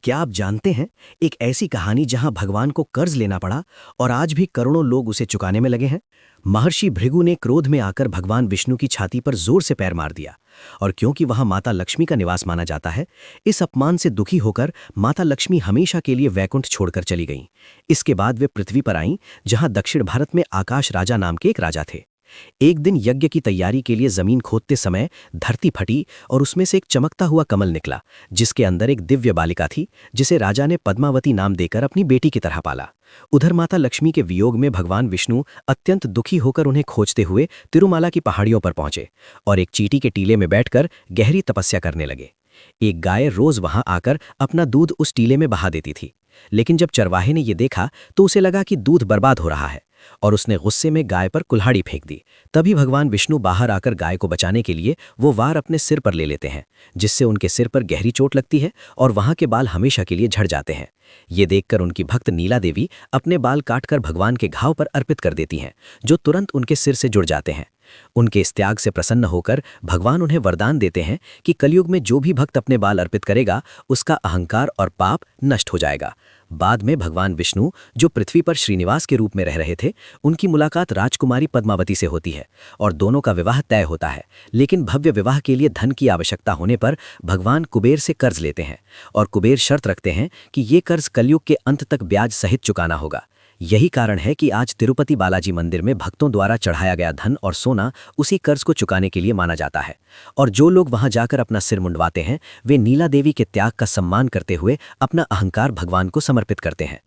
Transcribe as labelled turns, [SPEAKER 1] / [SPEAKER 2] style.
[SPEAKER 1] क्या आप जानते हैं एक ऐसी कहानी जहां भगवान को कर्ज लेना पड़ा और आज भी करोड़ों लोग उसे चुकाने में लगे हैं। महर्षि भृगु ने क्रोध में आकर भगवान विष्णु की छाती पर जोर से पैर मार दिया और क्योंकि वहां माता लक्ष्मी का निवास माना जाता है, इस अपमान से दुखी होकर माता लक्ष्मी हमेशा के लिए वैकुंठ छोड़कर चली गईं। इसके बाद वे पृथ्वी पर आईं, जहां दक्षिण भारत में आकाश राजा नाम के एक राजा थे। एक दिन यज्ञ की तैयारी के लिए जमीन खोदते समय धरती फटी और उसमें से एक चमकता हुआ कमल निकला, जिसके अंदर एक दिव्य बालिका थी, जिसे राजा ने पद्मावती नाम देकर अपनी बेटी की तरह पाला। उधर माता लक्ष्मी के वियोग में भगवान विष्णु अत्यंत दुखी होकर उन्हें खोजते हुए तिरुमाला की पहाड़ियों पर पहुंचे और एक चींटी के टीले में बैठकर गहरी तपस्या करने लगे। एक गाय रोज वहां आकर अपना दूध उस टीले में बहा देती थी, लेकिन जब चरवाहे ने यह देखा तो उसे लगा कि दूध बर्बाद हो रहा है और उसने गुस्से में गाय पर कुल्हाड़ी फेंक दी। तभी भगवान विष्णु बाहर आकर गाय को बचाने के लिए वो वार अपने सिर पर ले लेते हैं, जिससे उनके सिर पर गहरी चोट लगती है और वहां के बाल हमेशा के लिए झड़ जाते हैं। ये देखकर उनकी भक्त नीला देवी अपने बाल काटकर भगवान के घाव पर अर्पित कर देती हैं, जो तुरंत उनके सिर से जुड़ जाते हैं। उनके इस त्याग से प्रसन्न होकर भगवान उन्हें वरदान देते हैं कि कलयुग में जो भी भक्त अपने बाल अर्पित करेगा, उसका अहंकार और पाप नष्ट हो जाएगा। बाद में भगवान विष्णु, जो पृथ्वी पर श्रीनिवास के रूप में रह रहे थे, उनकी मुलाकात राजकुमारी पद्मावती से होती है और दोनों का विवाह तय होता है। लेकिन भव्य विवाह के लिए धन की आवश्यकता होने पर भगवान कुबेर से कर्ज लेते हैं और कुबेर शर्त रखते हैं कि ये कर्ज कलयुग के अंत तक ब्याज सहित चुकाना होगा। यही कारण है कि आज तिरुपति बालाजी मंदिर में भक्तों द्वारा चढ़ाया गया धन और सोना उसी कर्ज को चुकाने के लिए माना जाता है। और जो लोग वहां जाकर अपना सिर मुंडवाते हैं, वे नीला देवी के त्याग का सम्मान करते हुए अपना अहंकार भगवान को समर्पित करते हैं।